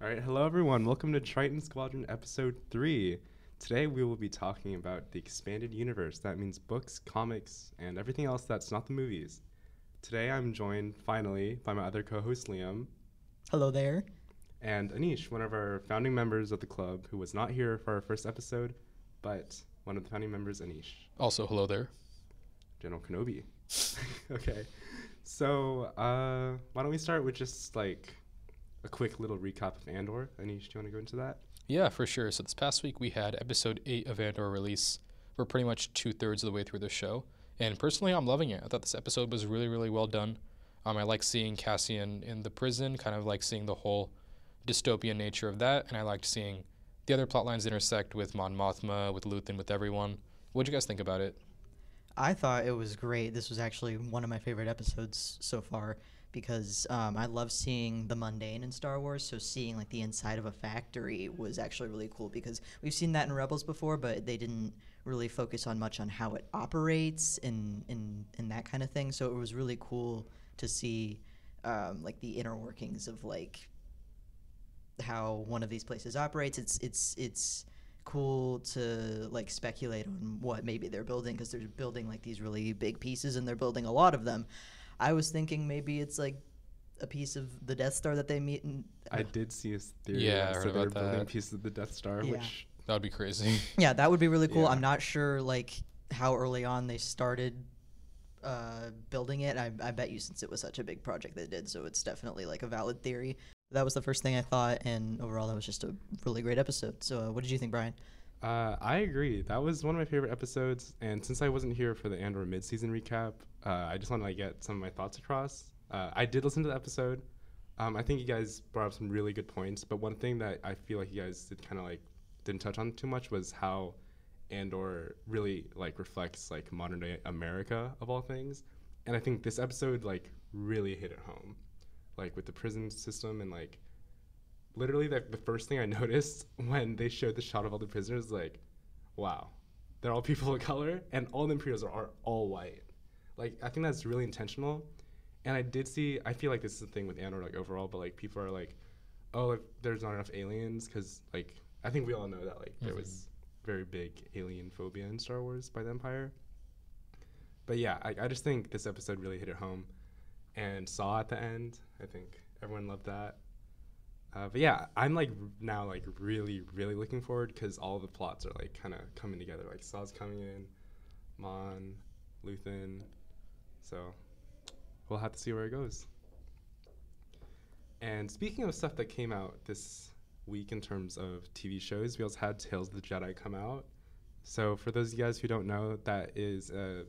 All right, hello everyone. Welcome to Triton Squadron Episode 3. Today we will be talking about the expanded universe. That means books, comics, and everything else that's not the movies. Today I'm joined, finally, by my other co-host Liam Hello there. and Anish, one of our founding members of the club who was not here for our first episode, but one of the founding members, Anish, Also, hello there. General Kenobi. Okay, so why don't we start with just like a quick little recap of Andor. Anish, do you want to go into that? Yeah, for sure. So this past week we had episode 8 of Andor release. We're pretty much 2/3 of the way through the show. And personally, I'm loving it. I thought this episode was really, really well done. I like seeing Cassian in the prison, kind of like seeing the whole dystopian nature of that. And I liked seeing the other plot lines intersect with Mon Mothma, with Luthen, with everyone. What'd you guys think about it? I thought it was great. This was actually one of my favorite episodes so far because I love seeing the mundane in Star Wars. So seeing like the inside of a factory was actually really cool because we've seen that in Rebels before, but they didn't really focus on much on how it operates and that kind of thing. So it was really cool to see like the inner workings of like how one of these places operates. It's cool to like speculate on what maybe they're building because they're building like these really big pieces and they're building a lot of them. I was thinking maybe it's like a piece of the Death Star that they meet in. I did see a theory. Yeah, I that heard said they were about building that. pieces of the Death Star, Yeah. which That would be crazy. Yeah, that would be really cool. Yeah. I'm not sure like how early on they started building it. I bet you since it was such a big project they did, so it's definitely like a valid theory. That was the first thing I thought, and overall that was just a really great episode. So what did you think, Brian? I agree. That was one of my favorite episodes. And since I wasn't here for the Andor mid-season recap, I just want to like get some of my thoughts across. I did listen to the episode. I think you guys brought up some really good points. But one thing that I feel like you guys did kind of like didn't touch on too much was how Andor really like reflects like modern day America of all things. And I think this episode like really hit it home, like with the prison system and like literally the first thing I noticed when they showed the shot of all the prisoners, like, wow, they're all people of color and all the Imperials are all white. Like, I think that's really intentional. And I feel like this is the thing with Andor, like, overall, but, like, people are like, oh, like, there's not enough aliens, because, like, I think we all know that, like, there was very big alien phobia in Star Wars by the Empire. But, yeah, I just think this episode really hit it home. And Saw at the end, I think everyone loved that. But yeah, I'm like now like really, really looking forward because all the plots are like kind of coming together. Like Saw's coming in, Mon, Luthen. So we'll have to see where it goes. And speaking of stuff that came out this week in terms of TV shows, we also had Tales of the Jedi come out. So for those of you guys who don't know, that is a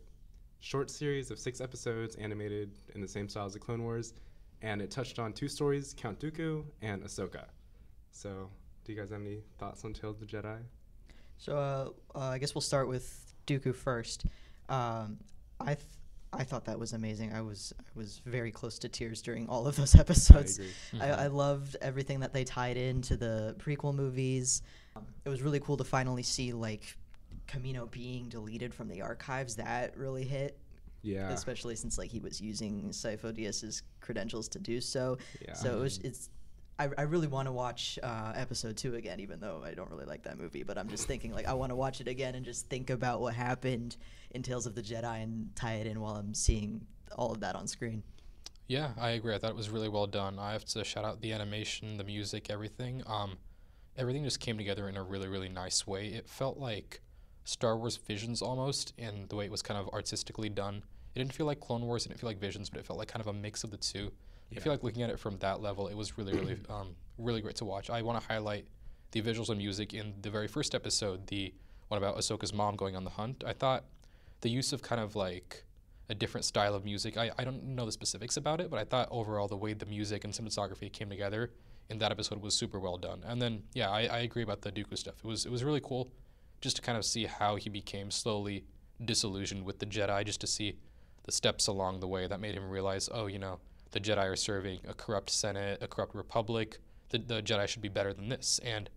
short series of 6 episodes animated in the same style as the Clone Wars. And it touched on 2 stories, Count Dooku and Ahsoka. So, do you guys have any thoughts on Tales of the Jedi? So I guess we'll start with Dooku first. I thought that was amazing. I was very close to tears during all of those episodes. I agree. I loved everything that they tied into the prequel movies. It was really cool to finally see like Kamino being deleted from the archives. That really hit. Yeah. Especially since like he was using Sifo Dyas's credentials to do so. Yeah. So I really want to watch episode 2 again, even though I don't really like that movie. But I'm just thinking like I want to watch it again and just think about what happened in Tales of the Jedi and tie it in while I'm seeing all of that on screen. Yeah, I agree. I thought it was really well done. I have to shout out the animation, the music, everything. Everything just came together in a really, really nice way. It felt like Star Wars Visions almost in the way it was kind of artistically done. It didn't feel like Clone Wars, it didn't feel like Visions, but it felt like kind of a mix of the two. Yeah. I feel like looking at it from that level, it was really, really, really great to watch. I want to highlight the visuals and music in the very first episode, the one about Ahsoka's mom going on the hunt. I thought the use of kind of like a different style of music, I don't know the specifics about it, but I thought overall the way the music and cinematography came together in that episode was super well done. And then, yeah, I agree about the Dooku stuff. It was really cool just to kind of see how he became slowly disillusioned with the Jedi, just to see the steps along the way that made him realize, oh, you know, the Jedi are serving a corrupt Senate, a corrupt Republic. The Jedi should be better than this. And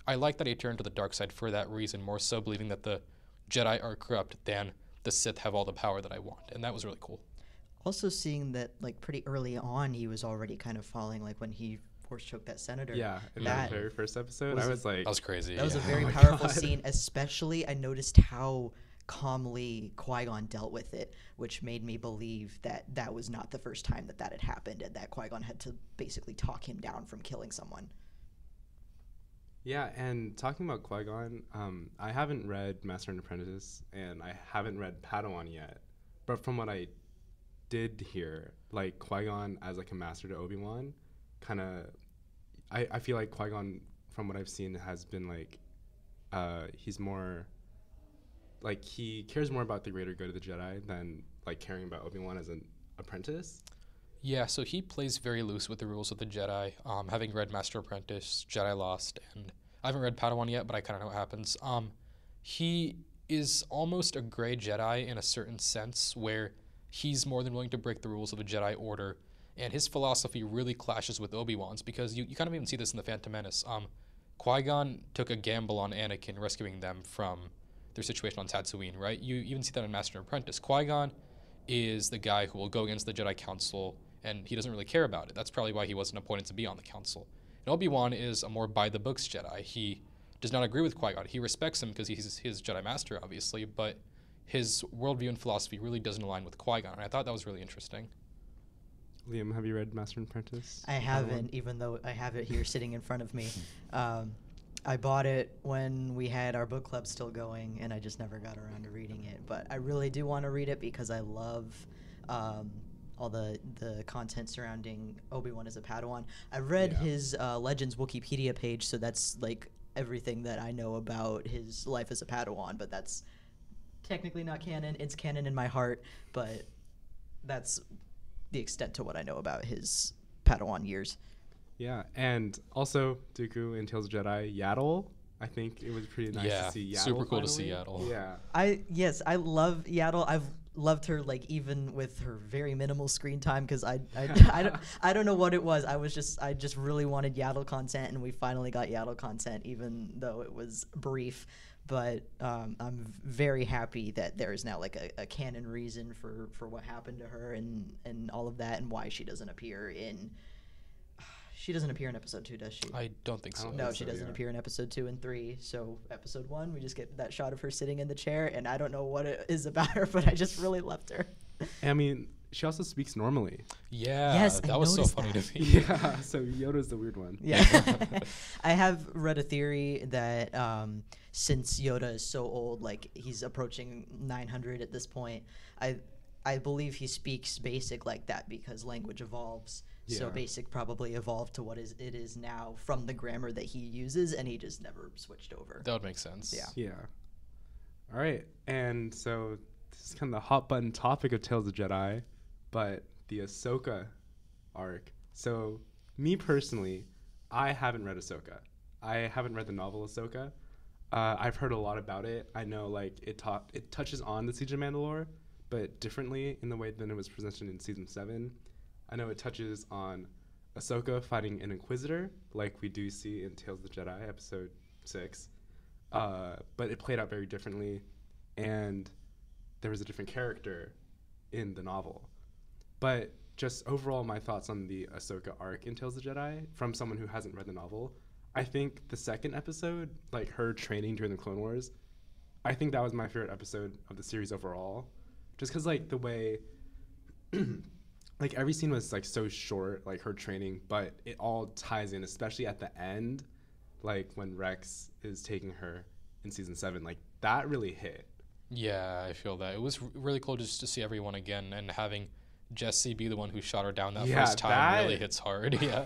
I like that he turned to the dark side for that reason, more so believing that the Jedi are corrupt than the Sith have all the power that I want. And that was really cool. Also seeing that like pretty early on he was already kind of falling, like when he force choke that senator. Yeah, in That that very first episode, was I a- was like, That was crazy. That was a yeah. very my powerful God. scene. Especially, I noticed how calmly Qui-Gon dealt with it, which made me believe that that was not the first time that had happened, and that Qui-Gon had to basically talk him down from killing someone. yeah. And talking about Qui-Gon, I haven't read Master and Apprentice, and I haven't read Padawan yet. But from what I did hear, like Qui-Gon as like a master to Obi-Wan, kind of, I feel like Qui-Gon, from what I've seen, has been like, he's more, like he cares more about the greater good of the Jedi than like caring about Obi-Wan as an apprentice. Yeah, so he plays very loose with the rules of the Jedi. Having read Master Apprentice, Jedi Lost, and I haven't read Padawan yet, but I kind of know what happens. He is almost a gray Jedi in a certain sense, where he's more than willing to break the rules of the Jedi Order, and his philosophy really clashes with Obi-Wan's, because you kind of even see this in The Phantom Menace. Qui-Gon took a gamble on Anakin, rescuing them from their situation on Tatooine, right? You even see that in Master and Apprentice. Qui-Gon is the guy who will go against the Jedi Council, and he doesn't really care about it. That's probably why he wasn't appointed to be on the Council. And Obi-Wan is a more by-the-books Jedi. He does not agree with Qui-Gon. He respects him because he's his Jedi Master, obviously, but his worldview and philosophy really doesn't align with Qui-Gon, and I thought that was really interesting. Liam, have you read Master and Apprentice? I haven't, even though I have it here sitting in front of me. I bought it when we had our book club still going, and I just never got around to reading it. But I really do want to read it because I love all the content surrounding Obi-Wan as a Padawan. I read Yeah. his Legends Wikipedia page, so that's like everything that I know about his life as a Padawan, but that's technically not canon. It's canon in my heart, but that's the extent to what I know about his Padawan years. Yeah, and also Dooku in Tales of Jedi, Yaddle. I think it was pretty nice Yeah, to see Yaddle. super cool to see finally. Yaddle. Yeah. I love Yaddle. I've loved her like even with her very minimal screen time because I don't know what it was. I just really wanted Yaddle content, and we finally got Yaddle content, even though it was brief. But I'm very happy that there is now like a canon reason for what happened to her and all of that, and why she doesn't appear in. She doesn't appear in episode 2, does she? I don't think I so. don't No, think she so, doesn't yeah. appear in episode 2 and 3. So episode 1, we just get that shot of her sitting in the chair, and I don't know what it is about her, but I just really loved her. I mean, she also speaks normally. Yeah, Yes, I that was so noticed funny that. to me. Yeah, so Yoda's the weird one. Yeah. I have read a theory that since Yoda is so old, like he's approaching 900 at this point, I believe he speaks basic like that because language evolves. So Yeah. basic probably evolved to what it is now from the grammar that he uses, and he just never switched over. That would make sense. Yeah. Yeah. All right, and so this is kind of the hot button topic of Tales of Jedi, but the Ahsoka arc. So me personally, I haven't read Ahsoka. I haven't read the novel Ahsoka. I've heard a lot about it. I know like it touches on the Siege of Mandalore, but differently in the way than it was presented in season 7. I know it touches on Ahsoka fighting an Inquisitor, like we do see in Tales of the Jedi, episode 6. But it played out very differently, and there was a different character in the novel. But just overall, my thoughts on the Ahsoka arc in Tales of the Jedi, from someone who hasn't read the novel, I think the second episode, like her training during the Clone Wars, I think that was my favorite episode of the series overall. Just because, like, the way... like every scene was like so short, like her training, but it all ties in, especially at the end, like when Rex is taking her in season 7. Like that really hit. Yeah, I feel that. It was really cool just to see everyone again, and having Jesse be the one who shot her down that Yeah, first time that- really hits hard. Yeah.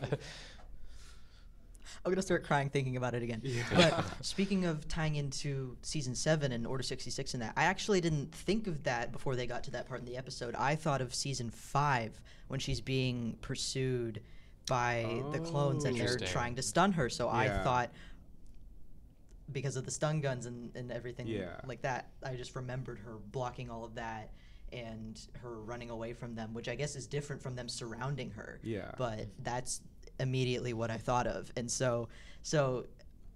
I'm gonna start crying thinking about it again. Yeah. But speaking of tying into season 7 and Order 66 and that, I actually didn't think of that before they got to that part in the episode. I thought of season 5 when she's being pursued by the clones and they're Interesting. trying to stun her. So I Yeah. thought because of the stun guns and everything Yeah. like that, I just remembered her blocking all of that and her running away from them, which I guess is different from them surrounding her. Yeah. But that's immediately what I thought of. And so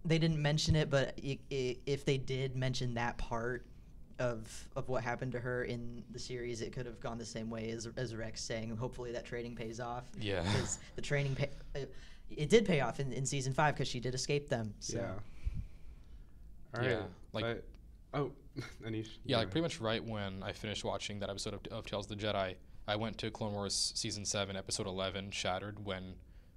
they didn't mention it, but if they did mention that part of what happened to her in the series, it could have gone the same way as Rex saying, hopefully that training pays off. Yeah. Because the training it did pay off in season 5 because she did escape them. So. Yeah. All right. Yeah, like- Anish. Yeah, like pretty much right when I finished watching that episode of Tales of the Jedi, I went to Clone Wars Season 7, Episode 11, Shattered, when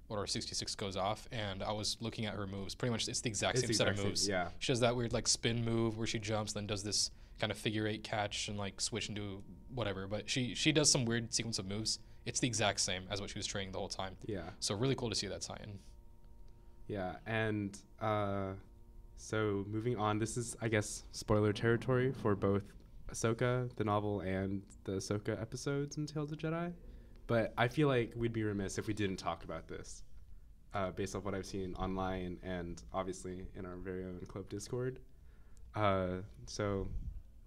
Order 66 goes off, and I was looking at her moves. Pretty much it's the exact It's same the set of exact moves. same, yeah. She does that weird like spin move where she jumps, then does this kind of figure 8 catch and like switch into whatever. But she does some weird sequence of moves. It's the exact same as what she was training the whole time. Yeah. So really cool to see that tie-in. Yeah, and so moving on, this is, I guess, spoiler territory for both Ahsoka, the novel, and the Ahsoka episodes in Tales of Jedi. But I feel like we'd be remiss if we didn't talk about this, based off what I've seen online and obviously in our very own club Discord. So,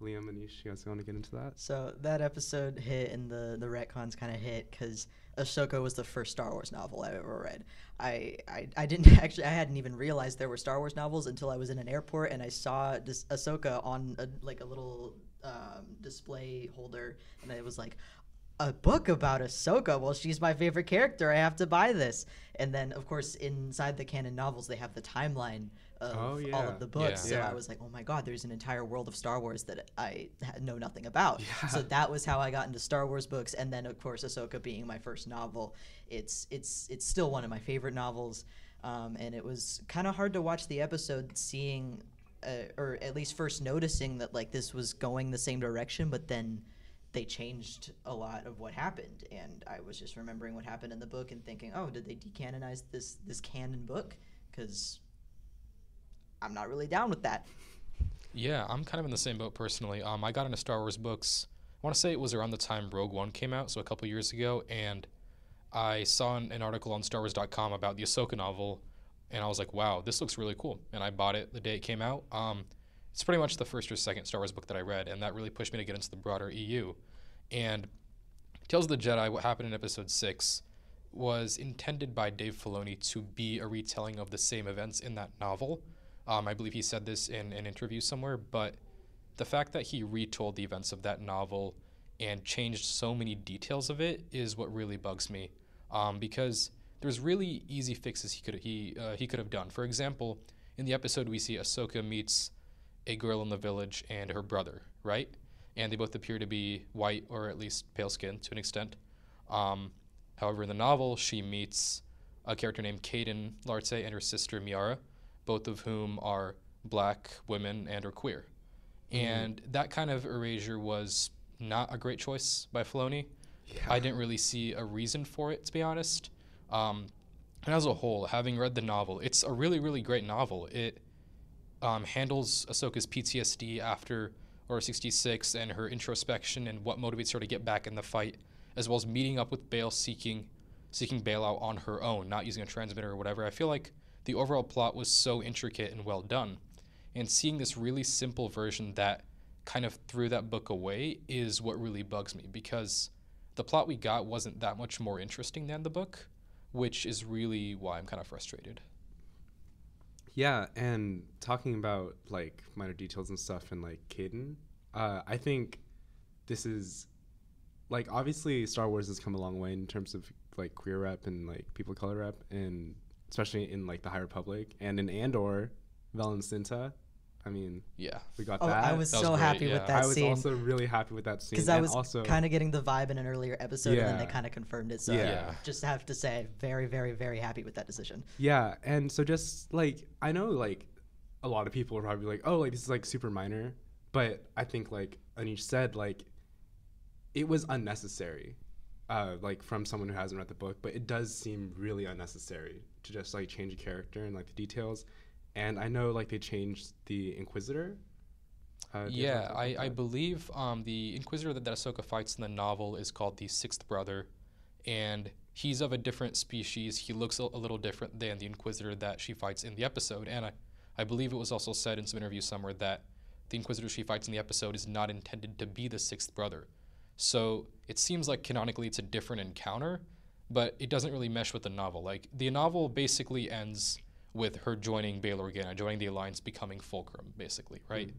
Liam and Anish, you guys want to get into that? So that episode hit, and the retcons kind of hit because Ahsoka was the first Star Wars novel I ever read. I didn't actually, I hadn't even realized there were Star Wars novels until I was in an airport and I saw this Ahsoka on a little display holder, and it was like, a book about Ahsoka. Well, she's my favorite character. I have to buy this. And then, of course, inside the canon novels, they have the timeline of all of the books. Yeah. So I was like, oh my God, there's an entire world of Star Wars that I know nothing about. Yeah. So that was how I got into Star Wars books. And then, of course, Ahsoka being my first novel, it's still one of my favorite novels. And it was kind of hard to watch the episode, seeing, or at least first noticing that like this was going the same direction, but then they changed a lot of what happened, and I was just remembering what happened in the book and thinking, oh, did they decanonize this canon book? Because I'm not really down with that. Yeah, I'm kind of in the same boat personally. I got into Star Wars books, I want to say it was around the time Rogue One came out, so a couple years ago, and I saw an article on StarWars.com about the Ahsoka novel, and I was like, wow, this looks really cool, and I bought it the day it came out. It's pretty much the first or second Star Wars book that I read, and that really pushed me to get into the broader EU. And Tales of the Jedi, what happened in Episode 6, was intended by Dave Filoni to be a retelling of the same events in that novel. I believe he said this in an interview somewhere, but the fact that he retold the events of that novel and changed so many details of it is what really bugs me, because there's really easy fixes he could have done. For example, in the episode we see Ahsoka meets a girl in the village and her brother, right? And they both appear to be white or at least pale skinned to an extent. However, in the novel, she meets a character named Kaden Lartey and her sister Miara, both of whom are black women and are queer. And that kind of erasure was not a great choice by Filoni. Yeah. I didn't really see a reason for it, to be honest. And as a whole, having read the novel, it's a really, really great novel. It handles Ahsoka's PTSD after Order 66 and her introspection and what motivates her to get back in the fight, as well as meeting up with Bail, seeking Bail out on her own, not using a transmitter or whatever. I feel like the overall plot was so intricate and well done, and seeing this really simple version that kind of threw that book away is what really bugs me, because the plot we got wasn't that much more interesting than the book, which is really why I'm kind of frustrated. Yeah, and talking about like minor details and stuff and like Kaden, I think this is like, obviously Star Wars has come a long way in terms of like queer rep and like people of color rep, and especially in like the High Republic and in Andor, Vel and Cinta. I mean, Yeah. we got Oh, that. I was That was so great, happy yeah. with that I was scene. also really happy with that scene. Because I and was also kind of getting the vibe in an earlier episode, and then they Yeah. kind of confirmed it. So Yeah. just have to say, very, very, very happy with that decision. Yeah, and so just like, I know like a lot of people are probably like, oh, like this is like super minor, but I think like Anish said, like it was unnecessary, like from someone who hasn't read the book, but it does seem really unnecessary to just like change a character and like the details. And I know like they changed the Inquisitor. Do you have Yeah, thoughts about I that? believe the Inquisitor that Ahsoka fights in the novel is called the Sixth Brother, and he's of a different species. He looks a little different than the Inquisitor that she fights in the episode, and I believe it was also said in some interview somewhere that the Inquisitor she fights in the episode is not intended to be the Sixth Brother. So it seems like canonically it's a different encounter, but it doesn't really mesh with the novel. Like, the novel basically ends with her joining Bail Organa, joining the Alliance, becoming Fulcrum, basically, right?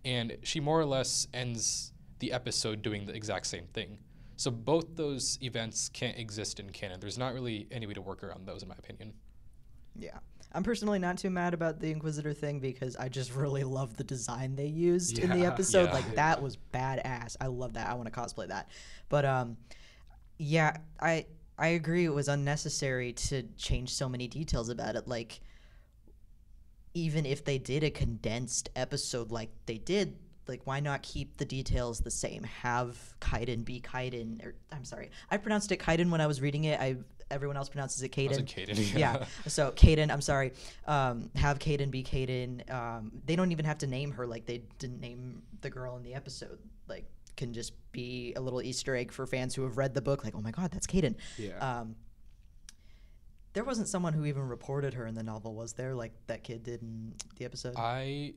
And she more or less ends the episode doing the exact same thing. So both those events can't exist in canon. There's not really any way to work around those, in my opinion. Yeah. I'm personally not too mad about the Inquisitor thing because I just really love the design they used in the Yeah. episode. Yeah. Like that was badass. I love that. I want to cosplay that. But yeah, I agree it was unnecessary to change so many details about it. Like even if they did a condensed episode like they did, like why not keep the details the same? Have Kaiden be Kaiden, or I'm sorry, I pronounced it Kaiden when I was reading it. Everyone else pronounces it Kaiden. Was it Kaden? Yeah. So Kaden, I'm sorry. Have Kaden be Kaden. They don't even have to name her like they didn't name the girl in the episode. Like can just be a little Easter egg for fans who have read the book. Like, oh my God, that's Kaden. Yeah. There wasn't someone who even reported her in the novel, was there? Like that kid did in the episode. I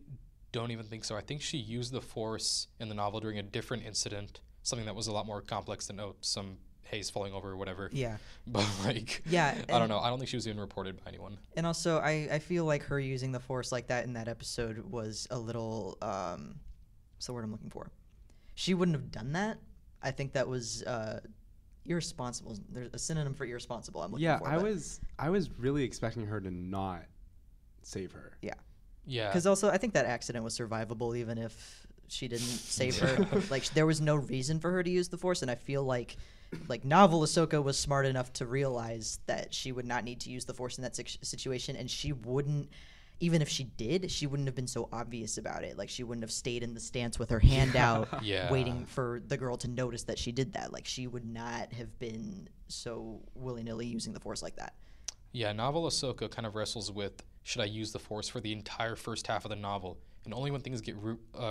don't even think so. I think she used the Force in the novel during a different incident, something that was a lot more complex than some haze falling over or whatever. Yeah. But like, Yeah, I don't know. I don't think she was even reported by anyone. And also, I feel like her using the Force like that in that episode was a little, what's the word I'm looking for? She wouldn't have done that. I think that was irresponsible. There's a synonym for irresponsible I'm looking Yeah, for. I was really expecting her to not save her. Yeah. Yeah. Because also, I think that accident was survivable even if she didn't save her. Like, there was no reason for her to use the Force, and I feel like novel Ahsoka was smart enough to realize that she would not need to use the Force in that situation, and she wouldn't, even if she did, she wouldn't have been so obvious about it. Like, she wouldn't have stayed in the stance with her hand out, Yeah. waiting for the girl to notice that she did that. Like, she would not have been so willy-nilly using the Force like that. Yeah, novel Ahsoka kind of wrestles with, should I use the Force for the entire first half of the novel? And only when things get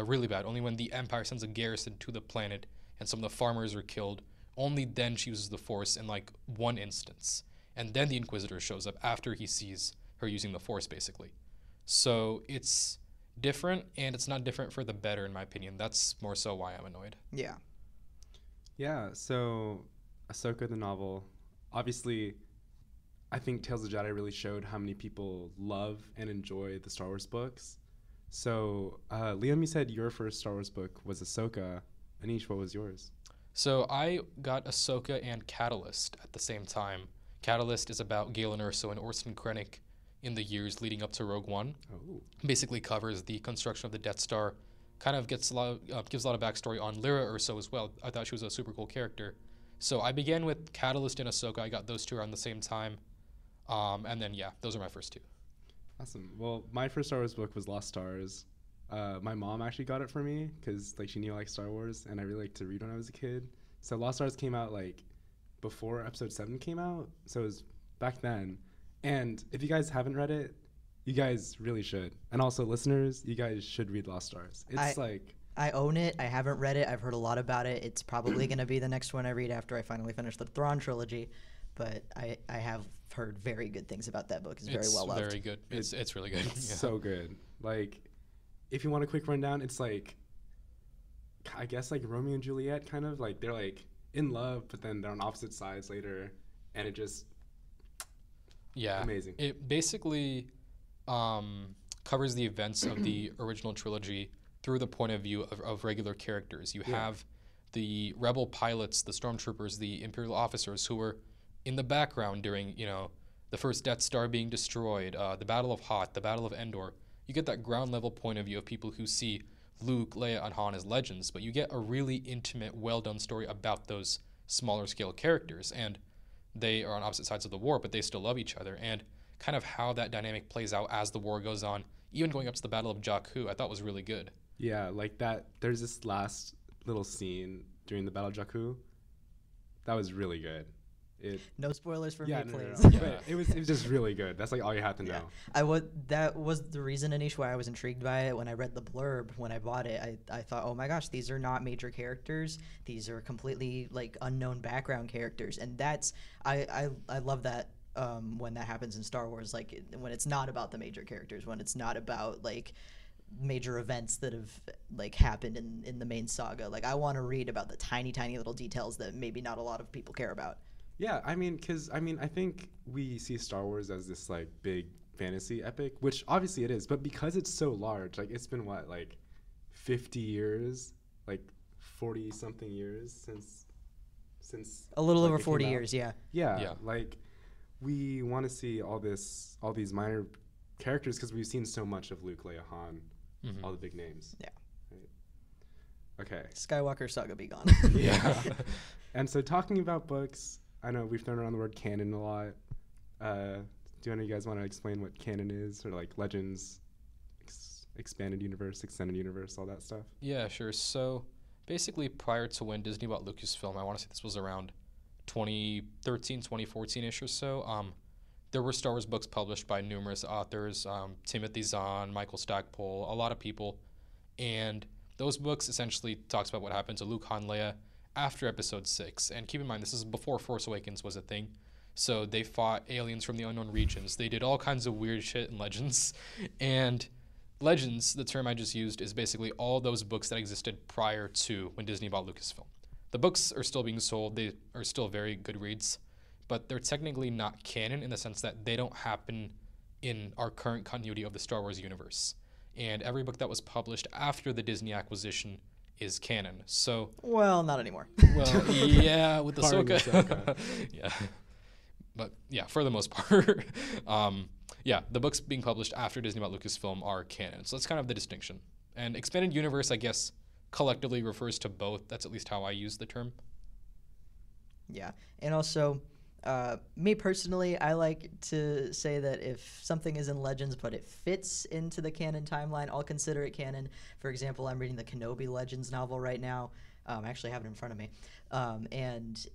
really bad, only when the Empire sends a garrison to the planet and some of the farmers are killed, only then she uses the Force in like one instance. And then the Inquisitor shows up after he sees her using the Force, basically. So it's different, and it's not different for the better, in my opinion. That's more so why I'm annoyed. Yeah. Yeah, so Ahsoka the novel, obviously, I think Tales of the Jedi really showed how many people love and enjoy the Star Wars books. So, Liam, you said your first Star Wars book was Ahsoka. Anish, what was yours? So I got Ahsoka and Catalyst at the same time. Catalyst is about Galen Erso and Orson Krennic in the years leading up to Rogue One. Oh. Basically covers the construction of the Death Star. Kind of gives a lot of backstory on Lyra Erso as well. I thought she was a super cool character. So I began with Catalyst and Ahsoka. I got those two around the same time. And then, yeah, those are my first two. Awesome. Well, my first Star Wars book was Lost Stars. My mom actually got it for me because like she knew I liked Star Wars and I really liked to read when I was a kid. So Lost Stars came out like before Episode 7 came out, so it was back then. And if you guys haven't read it, you guys really should. And also listeners, you guys should read Lost Stars. It's I own it. I haven't read it. I've heard a lot about it. It's probably going to be the next one I read after I finally finish the Thrawn trilogy. But I have heard very good things about that book. It's very well loved. It's very good. It's really good. It's Yeah. so good. Like, if you want a quick rundown, it's like, I guess like Romeo and Juliet, kind of like they're like in love, but then they're on opposite sides later, and it just amazing. It basically covers the events of the original trilogy through the point of view of regular characters. You have the rebel pilots, the stormtroopers, the Imperial officers who were in the background during, the first Death Star being destroyed, the Battle of Hoth, the Battle of Endor. You get that ground level point of view of people who see Luke, Leia, and Han as legends, but you get a really intimate, well done story about those smaller scale characters. And they are on opposite sides of the war, but they still love each other. And kind of how that dynamic plays out as the war goes on, even going up to the Battle of Jakku, I thought was really good. Yeah, like that. There's this last little scene during the Battle of Jakku that was really good. No spoilers for me, please. No. But it was just really good. That's like all you have to know. That was the reason, Anish, why I was intrigued by it. When I read the blurb when I bought it, I thought, oh my gosh, these are not major characters. These are completely like unknown background characters, and that's I love that when that happens in Star Wars, like when it's not about the major characters, when it's not about like major events that have like happened in the main saga. Like I want to read about the tiny little details that maybe not a lot of people care about. Yeah, I mean, I think we see Star Wars as this like big fantasy epic, which obviously it is, but because it's so large, like it's been what, like 50 years, like 40 something years since a little like, over it 40 came out. years, yeah. Yeah, like we want to see all these minor characters because we've seen so much of Luke, Leia, Han, all the big names. Yeah. Right. Okay. Skywalker saga be gone. Yeah. And so talking about books, I know we've thrown around the word canon a lot. Do any of you guys want to explain what canon is, or like Legends, expanded universe, extended universe, all that stuff? Yeah, sure. So basically, prior to when Disney bought Lucasfilm, I want to say this was around 2013, 2014-ish or so, there were Star Wars books published by numerous authors, Timothy Zahn, Michael Stackpole, a lot of people. And those books essentially talks about what happened to Luke, Han, Leia after Episode 6. And keep in mind, this is before Force Awakens was a thing. So they fought aliens from the unknown regions. They did all kinds of weird shit in Legends. And Legends, the term I just used, is basically all those books that existed prior to when Disney bought Lucasfilm. The books are still being sold. They are still very good reads, but they're technically not canon in the sense that they don't happen in our current continuity of the Star Wars universe. And every book that was published after the Disney acquisition is canon. So, Well, not anymore. well, yeah, with Barring Ahsoka. Yeah. But yeah, for the most part. Yeah, the books being published after Disney bought Lucasfilm are canon. So that's kind of the distinction. And expanded universe, I guess, collectively refers to both. That's at least how I use the term. Yeah. And also, me personally, I like to say that if something is in Legends but it fits into the canon timeline, I'll consider it canon. For example, I'm reading the Kenobi Legends novel right now. I actually have it in front of me. And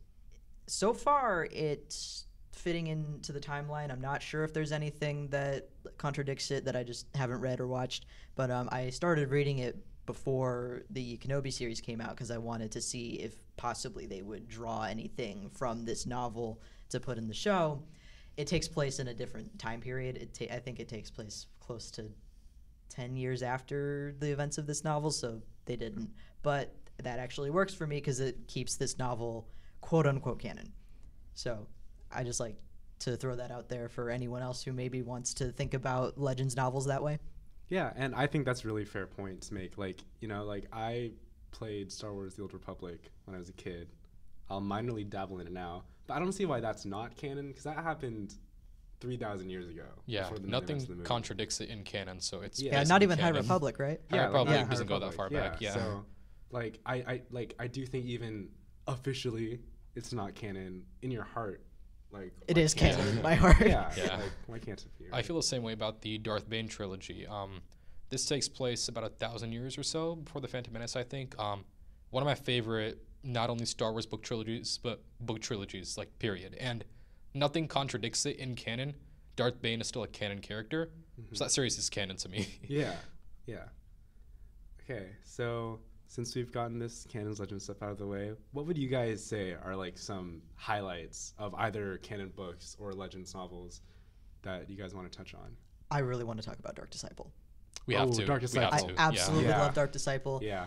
so far, it's fitting into the timeline. I'm not sure if there's anything that contradicts it that I just haven't read or watched. But I started reading it before the Kenobi series came out because I wanted to see if possibly they would draw anything from this novel to put in the show. It takes place in a different time period. I think it takes place close to 10 years after the events of this novel, so they didn't. But that actually works for me because it keeps this novel quote-unquote canon. So I just like to throw that out there for anyone else who maybe wants to think about Legends novels that way. Yeah, and I think that's really fair point to make. Like, you know, like I played Star Wars: The Old Republic when I was a kid. I'll minorly dabble in it now, but I don't see why that's not canon because that happened 3,000 years ago. Yeah, before the main nothing events of the movie. contradicts it in canon, so it's Yeah, Yeah, basically not even High canon. Republic, right? High Republic High doesn't go that far Republic, back, yeah. So, like, I do think even officially, it's not canon. In your heart, like It why is can't canon it in be? my heart. Yeah, Yeah. like why can't it be? I feel the same way about the Darth Bane trilogy. This takes place about 1,000 years or so before the Phantom Menace, I think. One of my favorite, not only Star Wars book trilogies, but book trilogies, like, period. And nothing contradicts it in canon. Darth Bane is still a canon character, so that series is canon to me. Yeah, yeah. Okay, so since we've gotten this Canon's Legend stuff out of the way, what would you guys say are like some highlights of either canon books or Legends novels that you guys want to touch on? I really want to talk about Dark Disciple. We have Oh, to. Dark We Disciple. have I to, absolutely Yeah. love Dark Disciple. Yeah.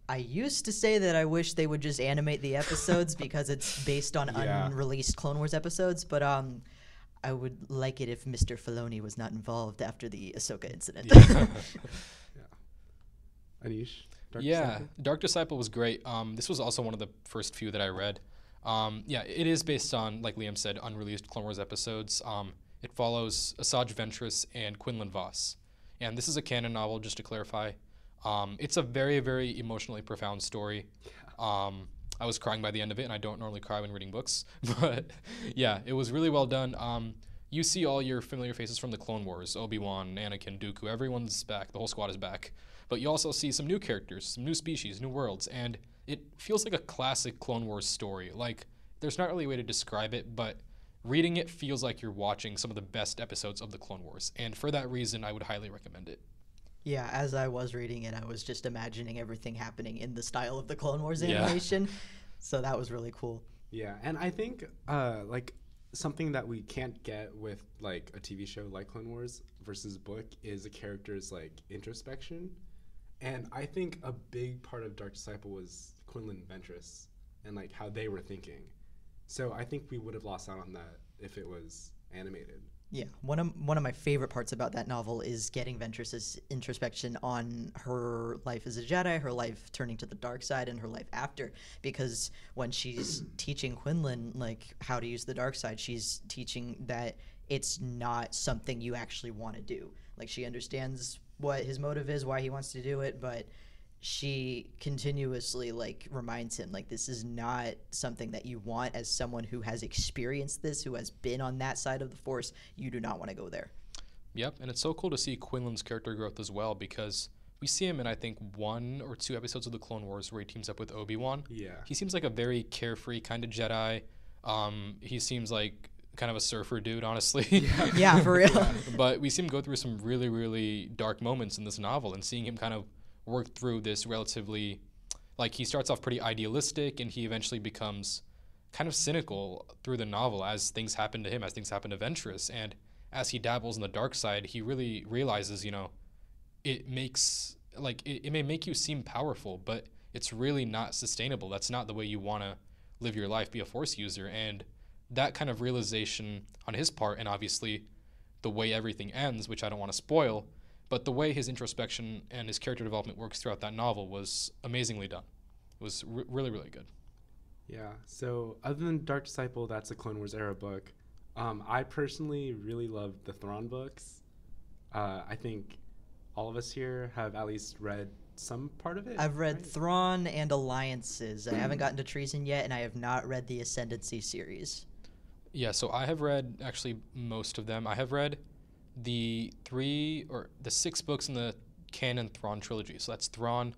I used to say that I wish they would just animate the episodes because it's based on Yeah. unreleased Clone Wars episodes, but I would like it if Mr. Filoni was not involved after the Ahsoka incident. Yeah. Anish? Dark Yeah, Disciple? Dark Disciple was great. This was also one of the first few that I read. Yeah, it is based on, like Liam said, unreleased Clone Wars episodes. It follows Asajj Ventress and Quinlan Voss. And this is a canon novel, just to clarify. It's a very, very emotionally profound story. I was crying by the end of it, and I don't normally cry when reading books. But yeah, it was really well done. You see all your familiar faces from the Clone Wars, Obi-Wan, Anakin, Dooku, everyone's back. The whole squad is back. But you also see some new characters, some new species, new worlds, and it feels like a classic Clone Wars story. Like, there's not really a way to describe it, but reading it feels like you're watching some of the best episodes of the Clone Wars. And for that reason, I would highly recommend it. Yeah, as I was reading it, I was just imagining everything happening in the style of the Clone Wars Yeah. animation. So that was really cool. Yeah, and I think like something that we can't get with like a TV show like Clone Wars versus book is a character's like introspection. And I think a big part of Dark Disciple was Quinlan Ventress and like how they were thinking. So I think we would have lost out on that if it was animated. Yeah, one of my favorite parts about that novel is getting Ventress's introspection on her life as a Jedi, her life turning to the dark side, and her life after. Because when she's teaching Quinlan like how to use the dark side, she's teaching that it's not something you actually want to do. Like she understands what his motive is, why he wants to do it, but she continuously like reminds him like this is not something that you want. As someone who has experienced this, who has been on that side of the Force, you do not want to go there. Yep, and it's so cool to see Quinlan's character growth as well, because we see him in I think 1 or 2 episodes of the Clone Wars where he teams up with Obi-Wan. Yeah. He seems like a very carefree kind of Jedi. He seems like kind of a surfer dude, honestly. Yeah, for real. But we see him go through some really, really dark moments in this novel, and seeing him kind of work through this relatively, like he starts off pretty idealistic and he eventually becomes kind of cynical through the novel as things happen to him, as things happen to Ventress. And as he dabbles in the dark side, he really realizes, it makes, like, it may make you seem powerful, but it's really not sustainable. That's not the way you want to live your life, be a Force user. And that kind of realization on his part, and obviously the way everything ends, which I don't want to spoil, but the way his introspection and his character development works throughout that novel was amazingly done. It was really, really good. Yeah. So other than Dark Disciple, that's a Clone Wars era book. I personally really love the Thrawn books. I think all of us here have at least read some part of it. I've read right? Thrawn and Alliances. I haven't gotten to Treason yet, and I have not read the Ascendancy series. Yeah, so I have read actually most of them. I have read the 6 books in the canon Thrawn trilogy. So that's Thrawn,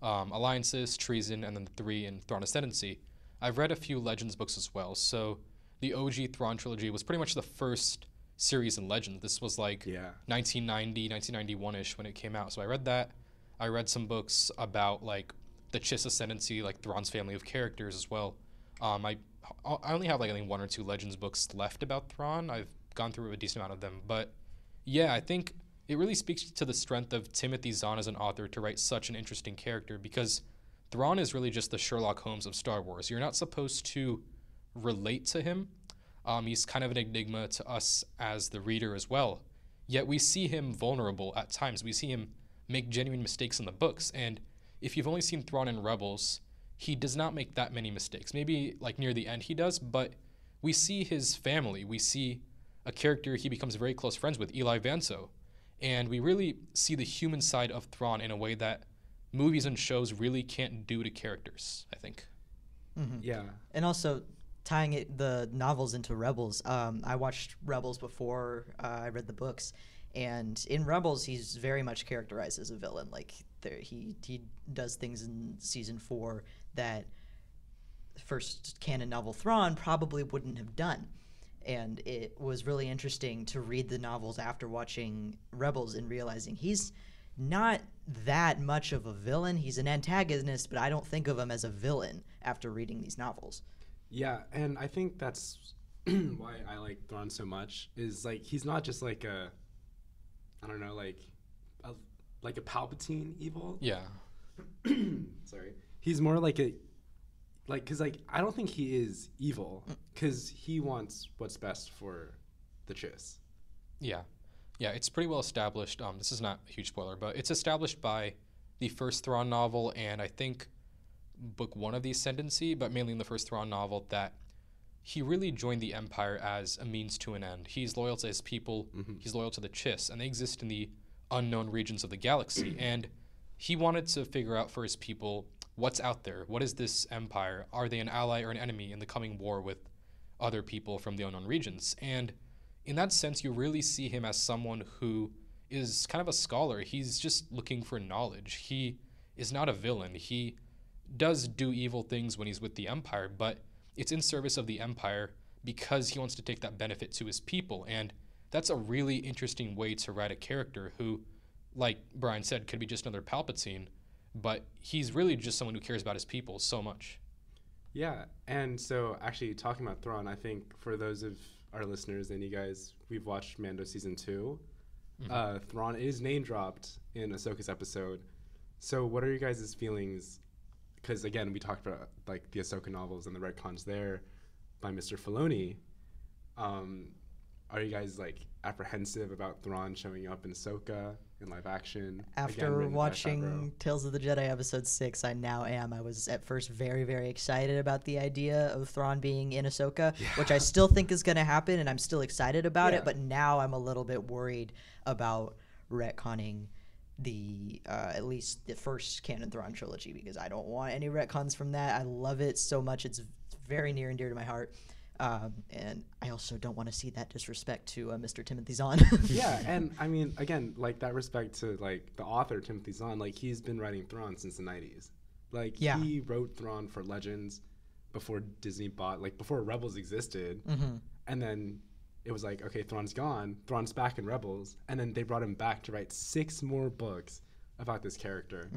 Alliances, Treason, and then the 3 in Thrawn Ascendancy. I've read a few Legends books as well. So the OG Thrawn trilogy was pretty much the first series in Legends. This was like 1990, 1991-ish when it came out. So I read that. I read some books about like the Chiss Ascendancy, like Thrawn's family of characters as well. I only have like I think 1 or 2 Legends books left about Thrawn. I've gone through a decent amount of them, but yeah, I think it really speaks to the strength of Timothy Zahn as an author to write such an interesting character, because Thrawn is really just the Sherlock Holmes of Star Wars. You're not supposed to relate to him. He's kind of an enigma to us as the reader as well. Yet we see him vulnerable at times. We see him make genuine mistakes in the books. And if you've only seen Thrawn in Rebels, he does not make that many mistakes. Maybe like near the end he does, but we see his family. We see a character he becomes very close friends with, Eli Vanso. And we really see the human side of Thrawn in a way that movies and shows really can't do to characters, I think. Mm-hmm. Yeah. And also tying the novels into Rebels, I watched Rebels before I read the books. And in Rebels, he's very much characterized as a villain. Like he does things in season 4 that first canon novel Thrawn probably wouldn't have done. And it was really interesting to read the novels after watching Rebels and realizing he's not that much of a villain. He's an antagonist, but I don't think of him as a villain after reading these novels. Yeah, and I think that's why I like Thrawn so much, is like he's not just like a, I don't know, like a Palpatine evil. Yeah. Sorry. He's more like a, like, because like I don't think he is evil, because he wants what's best for the Chiss. Yeah. Yeah, it's pretty well established. This is not a huge spoiler, but it's established by the first Thrawn novel and I think book 1 of the Ascendancy, but mainly in the first Thrawn novel, that he really joined the Empire as a means to an end. He's loyal to his people. Mm-hmm. He's loyal to the Chiss, and they exist in the unknown regions of the galaxy. And he wanted to figure out for his people what's out there. What is this Empire? Are they an ally or an enemy in the coming war with other people from the unknown regions? And in that sense, you really see him as someone who is kind of a scholar. He's just looking for knowledge. He is not a villain. He does do evil things when he's with the Empire, but it's in service of the Empire because he wants to take that benefit to his people. And that's a really interesting way to write a character who, like Brian said, could be just another Palpatine, but he's really just someone who cares about his people so much. Yeah, and so actually talking about Thrawn, I think for those of our listeners and you guys, we've watched Mando season 2. Mm-hmm. Thrawn is name dropped in Ahsoka's episode. So what are your guys' feelings? Because again, we talked about like the Ahsoka novels and the retcons there by Mr. Filoni. are you guys like apprehensive about Thrawn showing up in Ahsoka in live action? After Again, written by watching Favreau. Tales of the Jedi Episode 6, I now am. I was at first very, very excited about the idea of Thrawn being in Ahsoka, which I still think is going to happen, and I'm still excited about Yeah. it, but now I'm a little bit worried about retconning the at least the first canon Thrawn trilogy, because I don't want any retcons from that. I love it so much. It's very near and dear to my heart. And I also don't want to see that disrespect to Mr. Timothy Zahn. Yeah, and I mean, again, like that respect to like the author Timothy Zahn, like he's been writing Thrawn since the '90s. Like Yeah. he wrote Thrawn for Legends before Disney bought, like before Rebels existed, and then it was like, okay, Thrawn's gone, Thrawn's back in Rebels, and then they brought him back to write 6 more books about this character.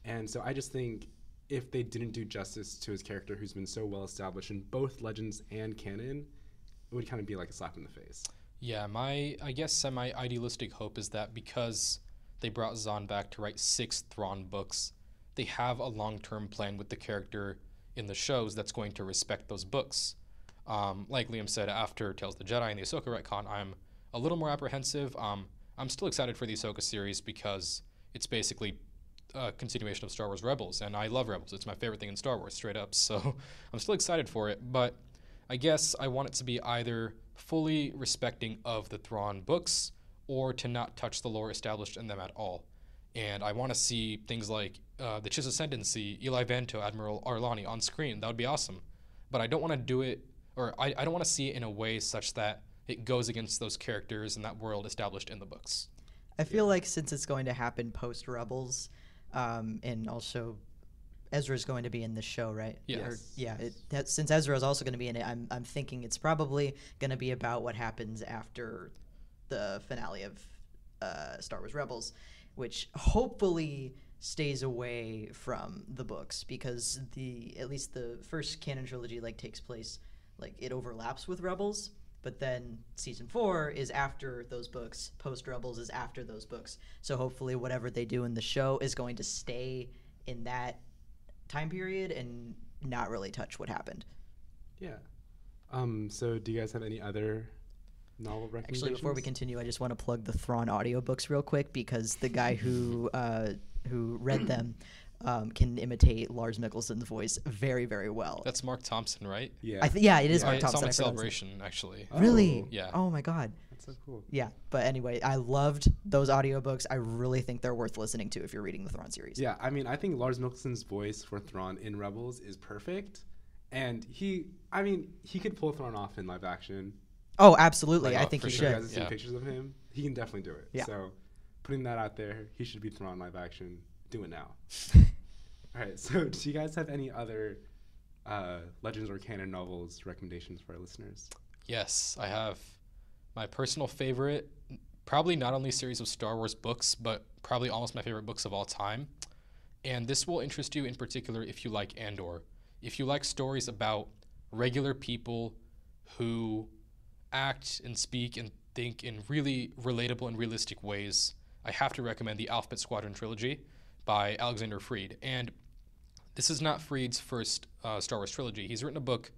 And so I just think if they didn't do justice to his character, who's been so well established in both Legends and canon, it would kind of be like a slap in the face. Yeah, my, I guess, semi-idealistic hope is that because they brought Zahn back to write 6 Thrawn books, they have a long-term plan with the character in the shows that's going to respect those books. Like Liam said, after Tales of the Jedi and the Ahsoka retcon, I'm a little more apprehensive. I'm still excited for the Ahsoka series because it's basically a continuation of Star Wars Rebels, and I love Rebels. It's my favorite thing in Star Wars, straight up. So I'm still excited for it, but I guess I want it to be either fully respecting of the Thrawn books or to not touch the lore established in them at all. And I want to see things like the Chiss Ascendancy, Eli Vanto, Admiral Arlani on screen. That would be awesome. But I don't want to do it, or I don't want to see it in a way such that it goes against those characters and that world established in the books. I feel like since it's going to happen post Rebels, and also Ezra's going to be in the show, right? Yes. Since Ezra is also going to be in it, I'm thinking it's probably going to be about what happens after the finale of Star Wars Rebels, which hopefully stays away from the books, because at least the first canon trilogy like takes place, like it overlaps with Rebels. But then season 4 is after those books. Post Rebels is after those books. So hopefully whatever they do in the show is going to stay in that time period and not really touch what happened. Yeah. So do you guys have any other novel recommendations? Actually, before we continue, I just want to plug the Thrawn audiobooks real quick, because the guy who read them can imitate Lars Mikkelsen's voice very, very well. That's Mark Thompson, right? Yeah. It is I Mark saw Thompson. him I at forgot his name. Celebration, actually. Really? Yeah. Oh my God. That's so cool. Yeah, but anyway, I loved those audiobooks. I really think they're worth listening to if you're reading the Thrawn series. Yeah, I mean, I think Lars Mikkelsen's voice for Thrawn in Rebels is perfect. And he could pull Thrawn off in live action. Oh, absolutely. Like, I think for he sure. You should. guys have seen Yeah. pictures of him. He can definitely do it. Yeah. So putting that out there, he should be Thrawn live action. Do it now. All right, so do you guys have any other Legends or canon novels recommendations for our listeners? Yes, I have my personal favorite, probably not only series of Star Wars books, but probably almost my favorite books of all time. And this will interest you in particular if you like Andor. If you like stories about regular people who act and speak and think in really relatable and realistic ways, I have to recommend the Alphabet Squadron trilogy by Alexander Freed. And this is not Freed's first Star Wars trilogy. He's written a book.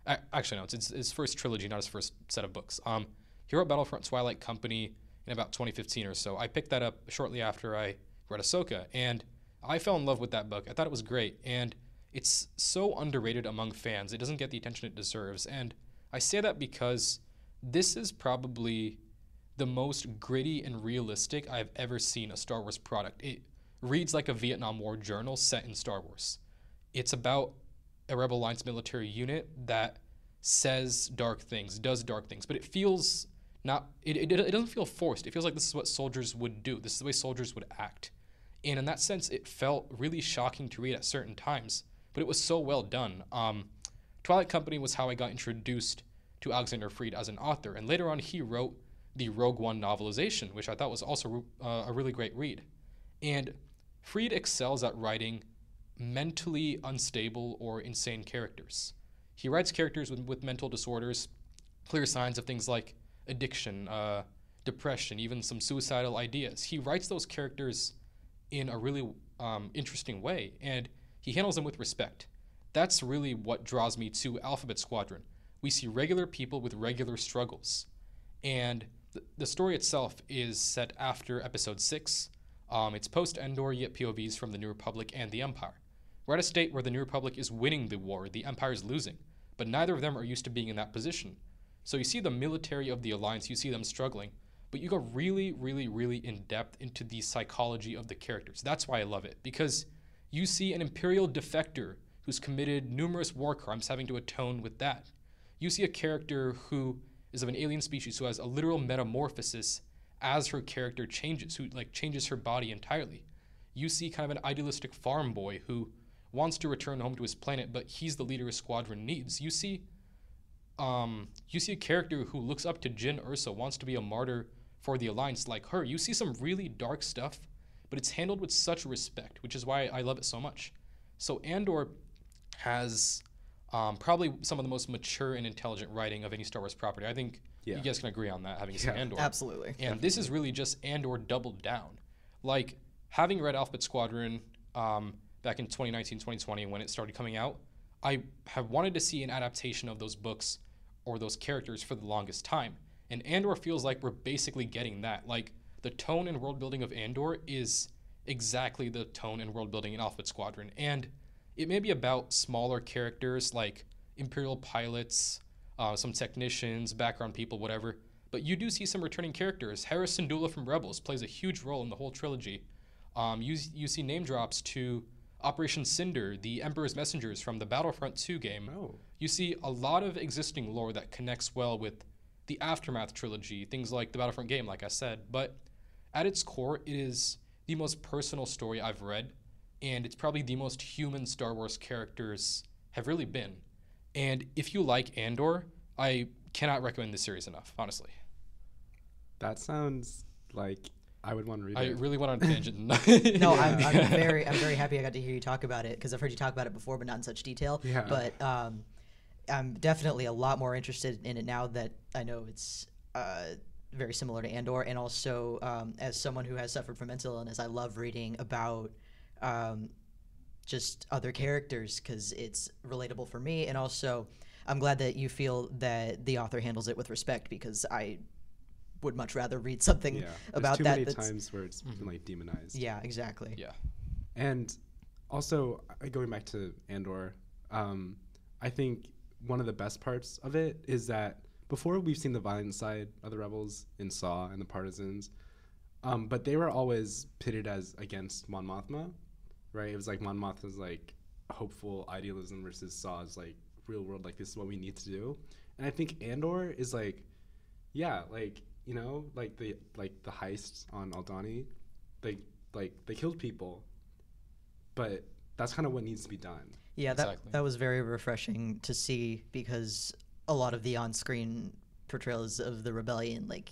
Actually, no, it's his first trilogy, not his first set of books. He wrote Battlefront Twilight Company in about 2015 or so. I picked that up shortly after I read Ahsoka, and I fell in love with that book. I thought it was great, and it's so underrated among fans. It doesn't get the attention it deserves, and I say that because this is probably the most gritty and realistic I've ever seen a Star Wars product. It reads like a Vietnam War journal set in Star Wars. It's about a Rebel Alliance military unit that says dark things, does dark things, but it feels not, it doesn't feel forced. It feels like this is what soldiers would do. This is the way soldiers would act. And in that sense, it felt really shocking to read at certain times, but it was so well done. Twilight Company was how I got introduced to Alexander Freed as an author, and later on he wrote the Rogue One novelization, which I thought was also a really great read. And Freed excels at writing mentally unstable or insane characters. He writes characters with mental disorders, clear signs of things like addiction, depression, even some suicidal ideas. He writes those characters in a really interesting way, and he handles them with respect. That's really what draws me to Alphabet Squadron. We see regular people with regular struggles. And the story itself is set after Episode 6. It's post-Endor, yet POVs from the New Republic and the Empire. We're at a state where the New Republic is winning the war, the Empire is losing, but neither of them are used to being in that position. So you see the military of the Alliance, you see them struggling, but you go really, really, really in depth into the psychology of the characters. That's why I love it, because you see an Imperial defector who's committed numerous war crimes having to atone with that. You see a character who is of an alien species who has a literal metamorphosis as her character changes, who changes her body entirely. You see kind of an idealistic farm boy who wants to return home to his planet, but he's the leader his squadron needs. You see a character who looks up to Jyn Erso, wants to be a martyr for the Alliance like her. You see some really dark stuff, but it's handled with such respect, which is why I love it so much. So Andor has probably some of the most mature and intelligent writing of any Star Wars property. I think you guys can agree on that, having seen Andor. Absolutely. And this is really just Andor doubled down. Like, having read Alphabet Squadron back in 2019, 2020, when it started coming out, I have wanted to see an adaptation of those books or those characters for the longest time. And Andor feels like we're basically getting that. Like, the tone and world building of Andor is exactly the tone and world building in Alphabet Squadron. And it may be about smaller characters like Imperial pilots, some technicians, background people, whatever. But you do see some returning characters. Hera Syndulla from Rebels plays a huge role in the whole trilogy. You see name drops to Operation Cinder, the Emperor's Messengers from the Battlefront 2 game. Oh. You see a lot of existing lore that connects well with the Aftermath trilogy, things like the Battlefront game, like I said. But at its core, it is the most personal story I've read, and it's probably the most human Star Wars characters have really been. And if you like Andor, I cannot recommend this series enough, honestly. That sounds like I would want to read it. I really went on a tangent. No, I'm very happy I got to hear you talk about it, because I've heard you talk about it before, but not in such detail. Yeah. But I'm definitely a lot more interested in it now that I know it's very similar to Andor, and also as someone who has suffered from mental illness, I love reading about just other characters because it's relatable for me, and also I'm glad that you feel that the author handles it with respect, because I would much rather read something about too that. Many times where it's been like demonized. Yeah, exactly. Yeah. And also, going back to Andor, I think one of the best parts of it is that before we've seen the violent side of the rebels in Saw and the partisans, but they were always pitted as against Mon Mothma, right? It was like Mon Mothma's like hopeful idealism versus Saw's like real world, like this is what we need to do. And I think Andor is like, yeah, like, you know, like the heist on Aldhani, they killed people, but that's kind of what needs to be done. Yeah, Exactly. that was very refreshing to see, because a lot of the on-screen portrayals of the rebellion, like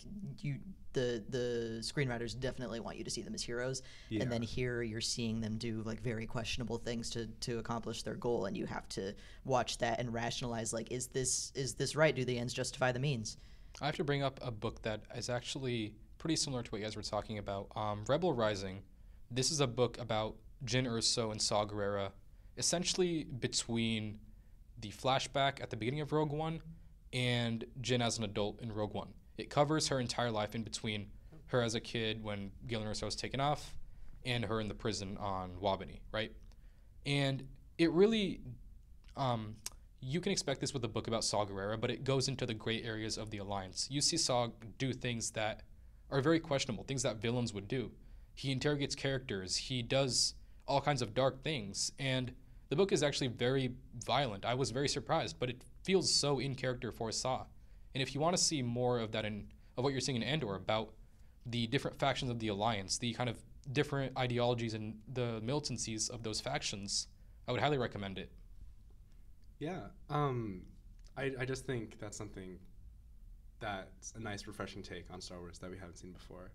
the screenwriters definitely want you to see them as heroes, and then here you're seeing them do like very questionable things to accomplish their goal, and you have to watch that and rationalize, like, is this right? Do the ends justify the means? I have to bring up a book that is actually pretty similar to what you guys were talking about. Rebel Rising. This is a book about Jyn Erso and Saw Gerrera, essentially between the flashback at the beginning of Rogue One and Jyn as an adult in Rogue One. It covers her entire life in between her as a kid when Galen Erso was taken off and her in the prison on Wabani, right? And it really, you can expect this with a book about Saw Gerrera, but it goes into the gray areas of the Alliance. You see Saw do things that are very questionable, things that villains would do. He interrogates characters. He does all kinds of dark things. And the book is actually very violent. I was very surprised, but it feels so in character for Saw. And if you want to see more of that of what you're seeing in Andor about the different factions of the Alliance, the kind of different ideologies and the militancies of those factions, I would highly recommend it. Yeah. I just think that's something that's a nice, refreshing take on Star Wars that we haven't seen before.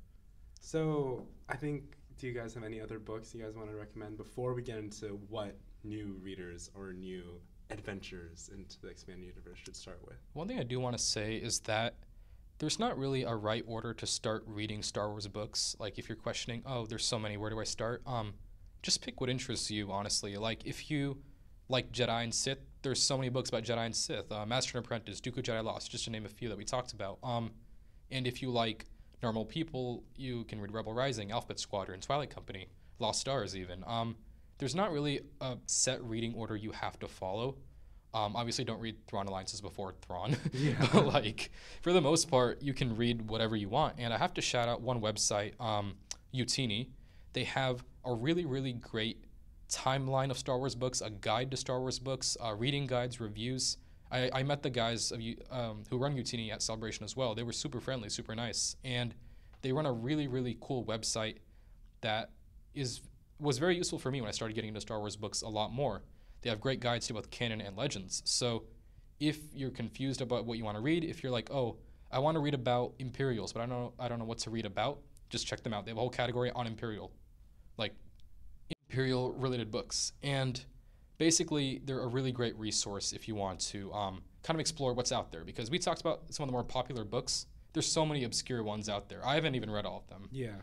So I think, do you guys have any other books you guys want to recommend before we get into what new readers or new adventures into the expanded universe should start with? One thing I do want to say is that there's not really a right order to start reading Star Wars books. Like, if you're questioning, oh, there's so many, where do I start? Just pick what interests you, honestly. Like, if you like Jedi and Sith, there's so many books about Jedi and Sith. Master and Apprentice, Dooku Jedi Lost, just to name a few that we talked about. And if you like normal people, you can read Rebel Rising, Alphabet Squadron, Twilight Company, Lost Stars even. There's not really a set reading order you have to follow. Obviously, don't read Thrawn Alliances before Thrawn. Yeah. But like, for the most part, you can read whatever you want. And I have to shout out one website, Utini. They have a really, really great timeline of Star Wars books, a guide to Star Wars books, reading guides, reviews. I met the guys who run Utini at Celebration as well. They were super friendly, super nice. And they run a really, really cool website that was very useful for me when I started getting into Star Wars books a lot more. They have great guides to both canon and legends. So if you're confused about what you want to read, if you're like, oh, I want to read about Imperials, but I don't know what to read about, just check them out. They have a whole category on Imperial, like Imperial related books. And basically, they're a really great resource if you want to kind of explore what's out there. Because we talked about some of the more popular books. There's so many obscure ones out there. I haven't even read all of them. Yeah.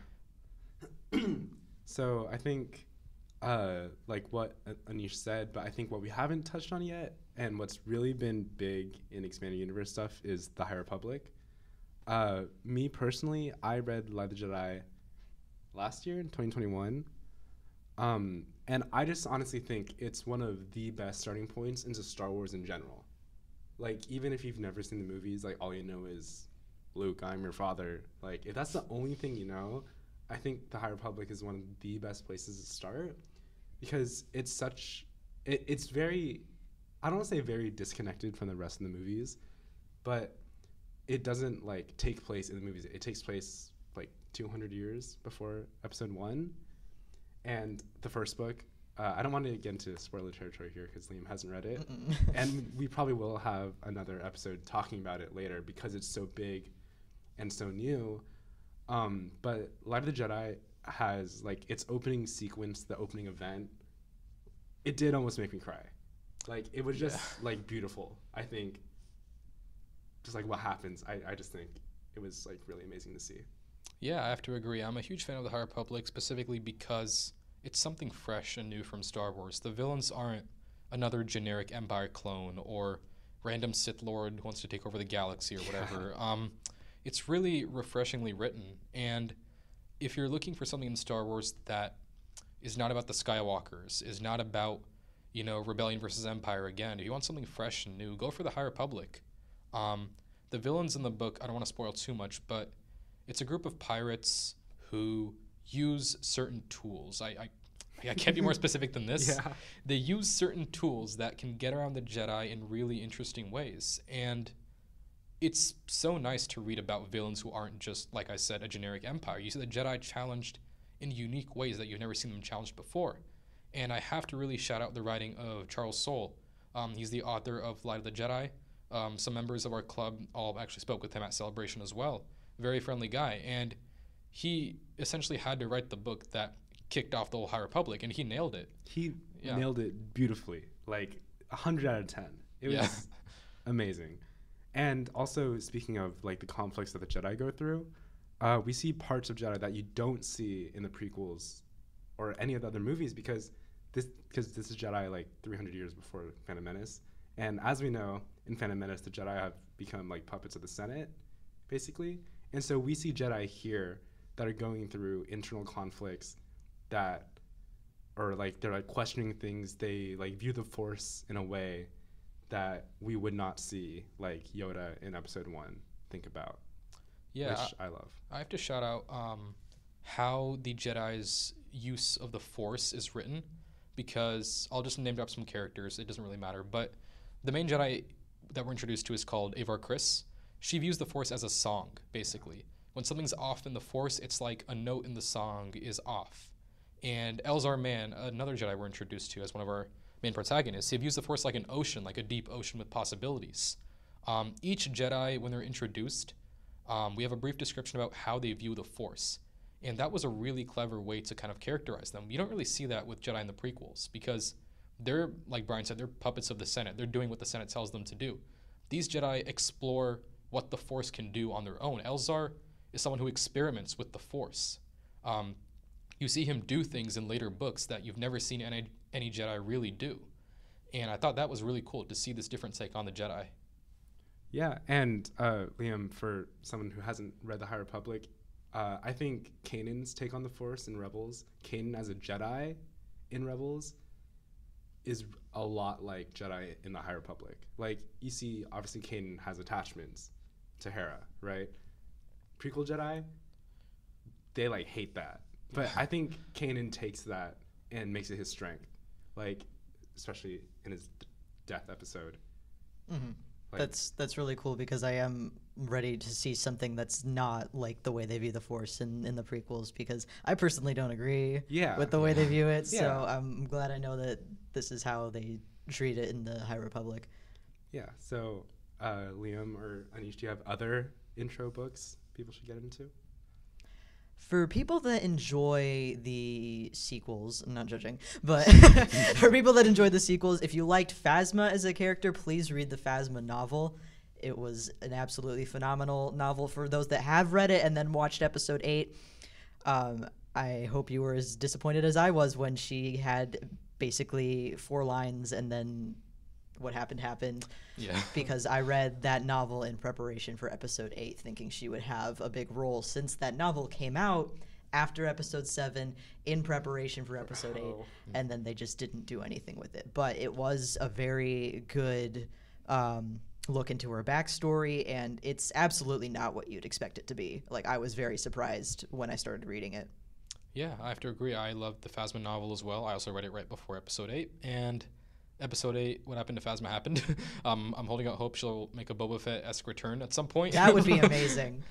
So I think like what Anish said, but I think what we haven't touched on yet, and what's really been big in Expanded Universe stuff, is the High Republic. Me personally, I read Light of the Jedi last year in 2021. And I just honestly think it's one of the best starting points into Star Wars in general. Like, even if you've never seen the movies, like, all you know is, Luke, I'm your father. Like, if that's the only thing you know, I think the High Republic is one of the best places to start, because it's such, it's very, I don't want to say very disconnected from the rest of the movies, but it doesn't, like, take place in the movies. It takes place, like, 200 years before Episode 1. And the first book, I don't want to get into spoiler territory here because Liam hasn't read it. And we probably will have another episode talking about it later because it's so big and so new. But Light of the Jedi has, like, its opening sequence, the opening event, it did almost make me cry. Like, it was just, like, beautiful. I think just, like, what happens, I just think it was, like, really amazing to see. Yeah, I have to agree. I'm a huge fan of the High Republic, specifically because it's something fresh and new from Star Wars. The villains aren't another generic Empire clone or random Sith Lord who wants to take over the galaxy or whatever. It's really refreshingly written. And if you're looking for something in Star Wars that is not about the Skywalkers, is not about, you know, rebellion versus Empire again, if you want something fresh and new, go for the High Republic. The villains in the book, I don't want to spoil too much, but it's a group of pirates who use certain tools. I can't be more specific than this. Yeah. They use certain tools that can get around the Jedi in really interesting ways. And it's so nice to read about villains who aren't just, like I said, a generic Empire. You see the Jedi challenged in unique ways that you've never seen them challenged before. And I have to really shout out the writing of Charles Soule. He's the author of Light of the Jedi. Some members of our club all actually spoke with him at Celebration as well. Very friendly guy. And he essentially had to write the book that kicked off the whole High Republic, and he nailed it. He nailed it beautifully, like 100 out of 10. It was amazing. And also, speaking of, like, the conflicts that the Jedi go through, we see parts of Jedi that you don't see in the prequels or any of the other movies because this is Jedi, like, 300 years before Phantom Menace. And as we know, in Phantom Menace, the Jedi have become, like, puppets of the Senate, basically. And so we see Jedi here that are going through internal conflicts that are, like, they're, like, questioning things. They, like, view the Force in a way that we would not see, like, Yoda in Episode 1 think about. Yeah, which I love. I have to shout out how the Jedi's use of the Force is written, because I'll just name drop some characters. It doesn't really matter. But the main Jedi that we're introduced to is called Avar Kriss. She views the Force as a song, basically. When something's off in the Force, it's like a note in the song is off. And Elzar Mann, another Jedi we're introduced to as one of our main protagonists, he views the Force like an ocean, like a deep ocean with possibilities. Each Jedi, when they're introduced, we have a brief description about how they view the Force. And that was a really clever way to kind of characterize them. You don't really see that with Jedi in the prequels because they're, like Brian said, they're puppets of the Senate. They're doing what the Senate tells them to do. These Jedi explore what the Force can do on their own. Elzar is someone who experiments with the Force. You see him do things in later books that you've never seen any Jedi really do. And I thought that was really cool to see this different take on the Jedi. Yeah, and Liam, for someone who hasn't read The High Republic, I think Kanan's take on the Force in Rebels, Kanan as a Jedi in Rebels, is a lot like Jedi in The High Republic. Like, you see, obviously Kanan has attachments to Hera, right? Prequel Jedi, they, like, hate that. But I think Kanan takes that and makes it his strength, like, especially in his death episode. Mm-hmm. Like, That's really cool because I am ready to see something that's not like the way they view the Force in the prequels, because I personally don't agree Yeah. with the way they view it. Yeah. So I'm glad I know that this is how they treat it in the High Republic. Yeah. So, Liam or Anish, do you have other intro books people should get into? For people that enjoy the sequels, I'm not judging, but for people that enjoy the sequels, if you liked Phasma as a character, please read the Phasma novel. It was an absolutely phenomenal novel. For those that have read it and then watched episode 8, I hope you were as disappointed as I was when she had basically 4 lines and then what happened. Yeah. Because I read that novel in preparation for episode 8, thinking she would have a big role, since that novel came out after episode 7 in preparation for episode 8, and then they just didn't do anything with it. But it was a very good look into her backstory, and it's absolutely not what you'd expect it to be. Like, I was very surprised when I started reading it. Yeah, I have to agree. I loved the Phasma novel as well. I also read it right before episode 8, and episode 8, what happened to Phasma happened. I'm holding out hope she'll make a Boba Fett-esque return at some point. That would be amazing.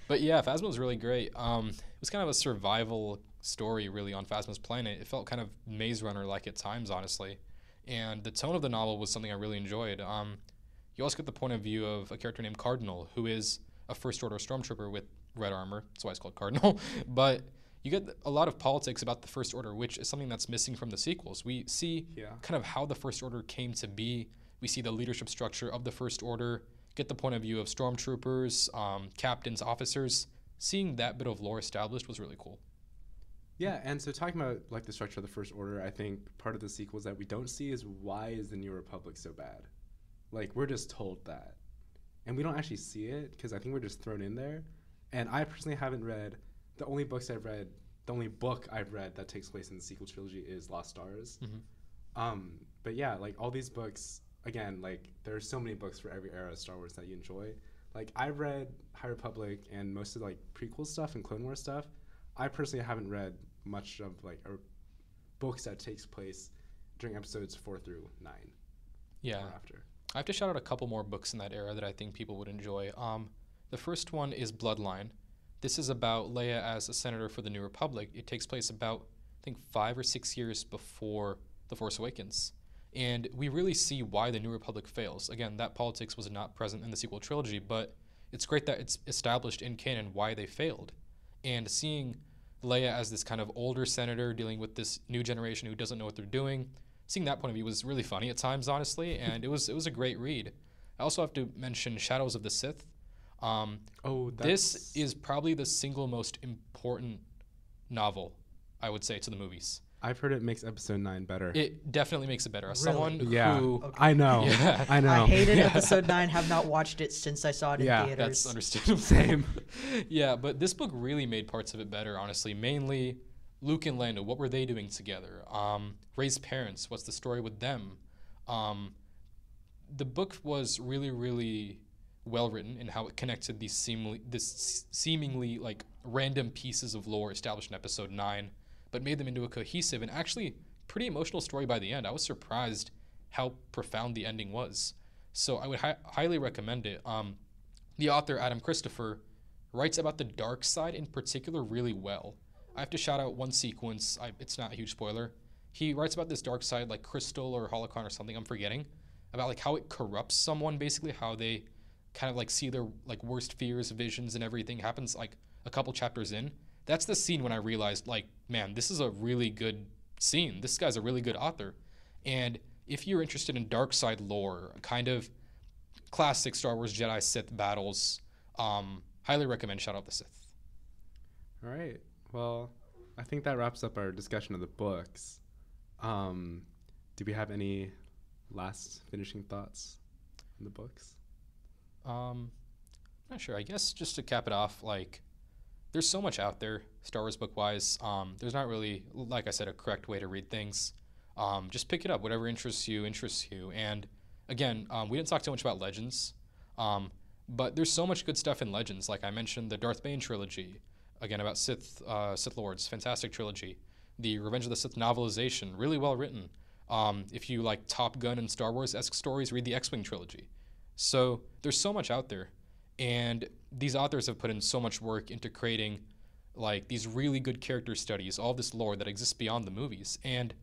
But yeah, Phasma was really great. It was kind of a survival story, really, on Phasma's planet. It felt kind of Maze Runner-like at times, honestly. And the tone of the novel was something I really enjoyed. You also get the point of view of a character named Cardinal, who is a First Order Stormtrooper with red armor. That's why it's called Cardinal. But you get a lot of politics about the First Order, which is something that's missing from the sequels. We see kind of how the First Order came to be. We see the leadership structure of the First Order, get the point of view of stormtroopers, captains, officers. Seeing that bit of lore established was really cool. Yeah, and so talking about like the structure of the First Order, I think part of the sequels that we don't see is why is the New Republic so bad? Like, we're just told that. And we don't actually see it because I think we're just thrown in there. And I personally haven't read... The only book I've read that takes place in the sequel trilogy is Lost Stars. Mm-hmm. But yeah, like all these books, again, like there are so many books for every era of Star Wars that you enjoy. Like I've read High Republic and most of like prequel stuff and Clone Wars stuff. I personally haven't read much of like books that takes place during episodes 4 through 9. Yeah. Or after. I have to shout out a couple more books in that era that I think people would enjoy. The first one is Bloodline. This is about Leia as a senator for the New Republic. It takes place about, I think, 5 or 6 years before The Force Awakens. And we really see why the New Republic fails. Again, that politics was not present in the sequel trilogy, but it's great that it's established in canon why they failed. And seeing Leia as this kind of older senator dealing with this new generation who doesn't know what they're doing, seeing that point of view was really funny at times, honestly, and it was a great read. I also have to mention Shadows of the Sith. This is probably the single most important novel, I would say, to the movies. I've heard it makes episode 9 better. It definitely makes it better. As Really? someone Yeah. who... Okay. I know. Yeah. I know. I hated episode 9, have not watched it since I saw it in Yeah, theaters. That's understandable. Same. Yeah, but this book really made parts of it better, honestly. Mainly Luke and Lando, what were they doing together? Rey's parents, what's the story with them? The book was really, really well written in how it connected these seemingly like random pieces of lore established in episode 9, but made them into a cohesive and actually pretty emotional story by the end. I was surprised how profound the ending was. So I would highly recommend it. The author, Adam Christopher, writes about the dark side in particular really well. I have to shout out one sequence. It's not a huge spoiler. He writes about this dark side, like Crystal or Holocron or something, I'm forgetting, about like how it corrupts someone, basically, how they kind of like see their like worst fears, visions, and everything happens like a couple chapters in. That's the scene when I realized, like, man, this is a really good scene. This guy's a really good author. And if you're interested in dark side lore, kind of classic Star Wars Jedi Sith battles, highly recommend Shadow of the Sith. All right. Well, I think that wraps up our discussion of the books. Do we have any last finishing thoughts on the books? Not sure. I guess just to cap it off, like, there's so much out there, Star Wars book wise. There's not really, like I said, a correct way to read things. Just pick it up. Whatever interests you, interests you. And again, we didn't talk too much about Legends, but there's so much good stuff in Legends. Like I mentioned, the Darth Bane trilogy, again about Sith Lords, fantastic trilogy. The Revenge of the Sith novelization, really well written. If you like Top Gun and Star Wars-esque stories, read the X-Wing trilogy. So there's so much out there. And these authors have put in so much work into creating like these really good character studies, all this lore that exists beyond the movies. And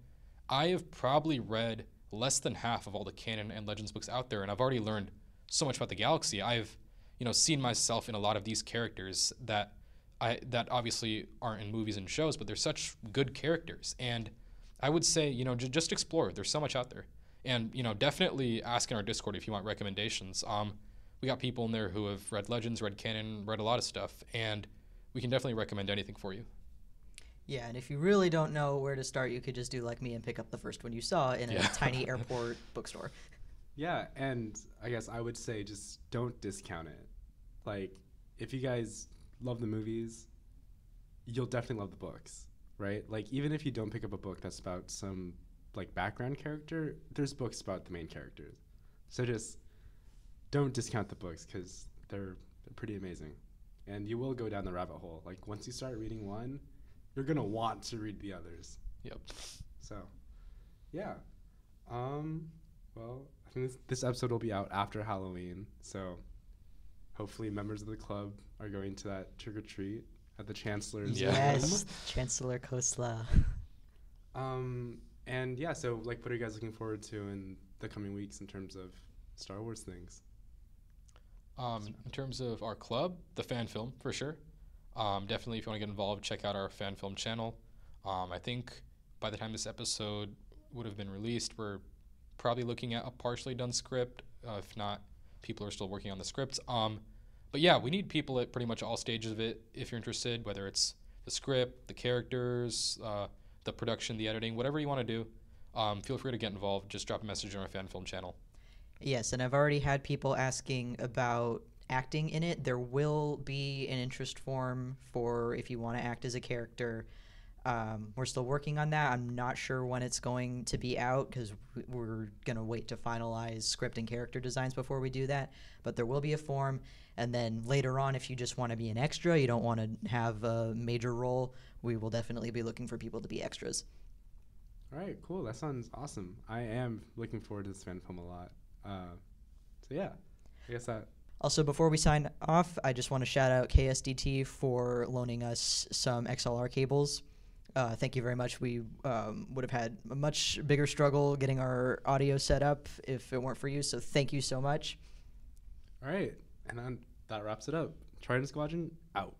I have probably read less than half of all the canon and Legends books out there, and I've already learned so much about the galaxy. I've, seen myself in a lot of these characters that obviously aren't in movies and shows, but they're such good characters. And I would say, just explore. There's so much out there. And, definitely ask in our Discord if you want recommendations. We got people in there who have read Legends, read canon, read a lot of stuff, and we can definitely recommend anything for you. Yeah, and if you really don't know where to start, you could just do like me and pick up the first one you saw in a tiny airport bookstore. Yeah, and I guess I would say just don't discount it. Like, if you guys love the movies, you'll definitely love the books, right? Like, even if you don't pick up a book that's about some, like, background character, there's books about the main characters. So just don't discount the books because they're pretty amazing. And you will go down the rabbit hole. Like, once you start reading one, you're going to want to read the others. Yep. So, yeah. Well, I think this episode will be out after Halloween. So, hopefully members of the club are going to that trick-or-treat at the Chancellor's Yeah. Yes, Chancellor Kosla. And, yeah, so, like, what are you guys looking forward to in the coming weeks in terms of Star Wars things? In terms of our club, the fan film, for sure. Definitely, if you want to get involved, check out our fan film channel. I think by the time this episode would have been released, we're probably looking at a partially done script. If not, people are still working on the script. But yeah, we need people at pretty much all stages of it if you're interested, whether it's the script, the characters, the production, the editing, whatever you want to do. Feel free to get involved. Just drop a message on our fan film channel. Yes, and I've already had people asking about acting in it. There will be an interest form for if you want to act as a character. We're still working on that. I'm not sure when it's going to be out because we're going to wait to finalize script and character designs before we do that. But there will be a form. And then later on, if you just want to be an extra, you don't want to have a major role, we will definitely be looking for people to be extras. All right, cool. That sounds awesome. I am looking forward to this fan film a lot. So yeah, I guess that. Also, before we sign off, I just want to shout out KSDT for loaning us some XLR cables. Thank you very much. We would have had a much bigger struggle getting our audio set up if it weren't for you, so thank you so much. All right, and that wraps it up. Trident Squadron, out.